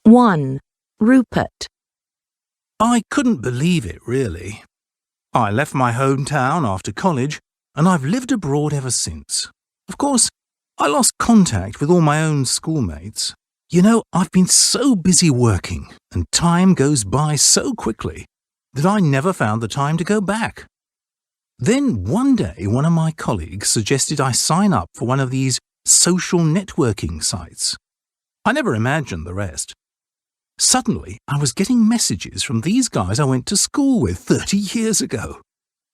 1. Rupert. I couldn't believe it, really. I left my hometown after college, and I've lived abroad ever since. Of course, I lost contact with all my own schoolmates. You know, I've been so busy working, and time goes by so quickly, that I never found the time to go back. Then one day, one of my colleagues suggested I sign up for one of these social networking sites. I never imagined the rest. Suddenly, I was getting messages from these guys I went to school with 30 years ago.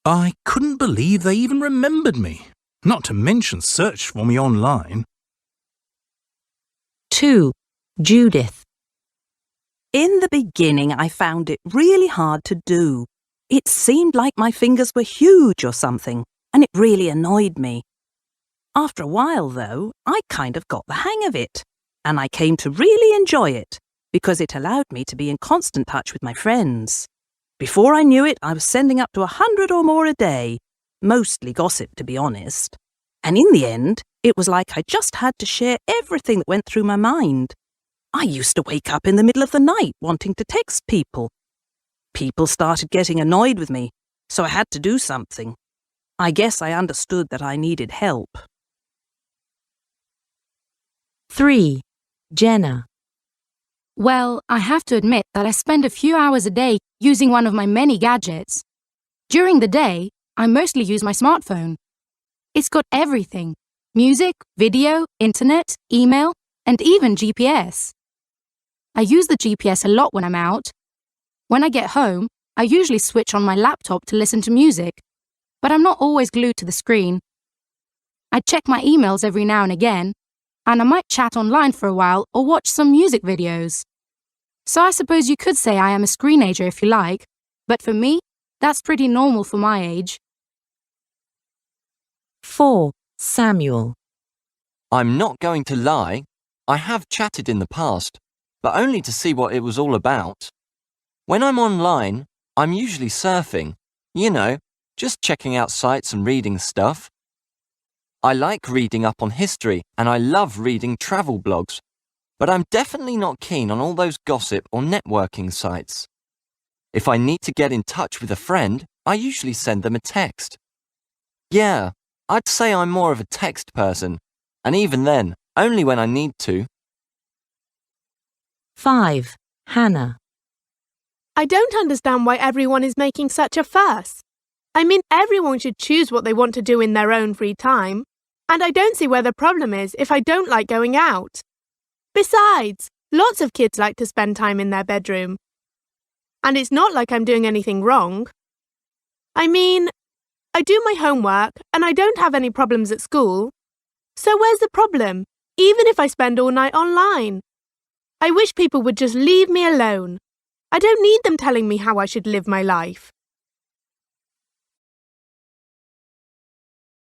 I couldn't believe they even remembered me, not to mention searched for me online. 2. Judith. In the beginning, I found it really hard to do. It seemed like my fingers were huge or something, and it really annoyed me. After a while, though, I kind of got the hang of it, and I came to really enjoy it, because it allowed me to be in constant touch with my friends. Before I knew it, I was sending up to 100 or more a day, mostly gossip, to be honest. And in the end, it was like I just had to share everything that went through my mind. I used to wake up in the middle of the night wanting to text people. People started getting annoyed with me, so I had to do something. I guess I understood that I needed help. 3. Jenna. Well, I have to admit that I spend a few hours a day using one of my many gadgets. During the day, I mostly use my smartphone. It's got everything: music, video, internet, email, and even GPS. I use the GPS a lot when I'm out. When I get home, I usually switch on my laptop to listen to music, but I'm not always glued to the screen. I check my emails every now and again, and I might chat online for a while or watch some music videos. So I suppose you could say I am a screenager if you like, but for me, that's pretty normal for my age. 4. Samuel. I'm not going to lie, I have chatted in the past, but only to see what it was all about. When I'm online, I'm usually surfing, you know, just checking out sites and reading stuff. I like reading up on history and I love reading travel blogs, but I'm definitely not keen on all those gossip or networking sites. If I need to get in touch with a friend, I usually send them a text. Yeah, I'd say I'm more of a text person, and even then, only when I need to. 5. Hannah. I don't understand why everyone is making such a fuss. I mean, everyone should choose what they want to do in their own free time. And I don't see where the problem is if I don't like going out. Besides, lots of kids like to spend time in their bedroom. And it's not like I'm doing anything wrong. I mean, I do my homework and I don't have any problems at school. So where's the problem, even if I spend all night online? I wish people would just leave me alone. I don't need them telling me how I should live my life.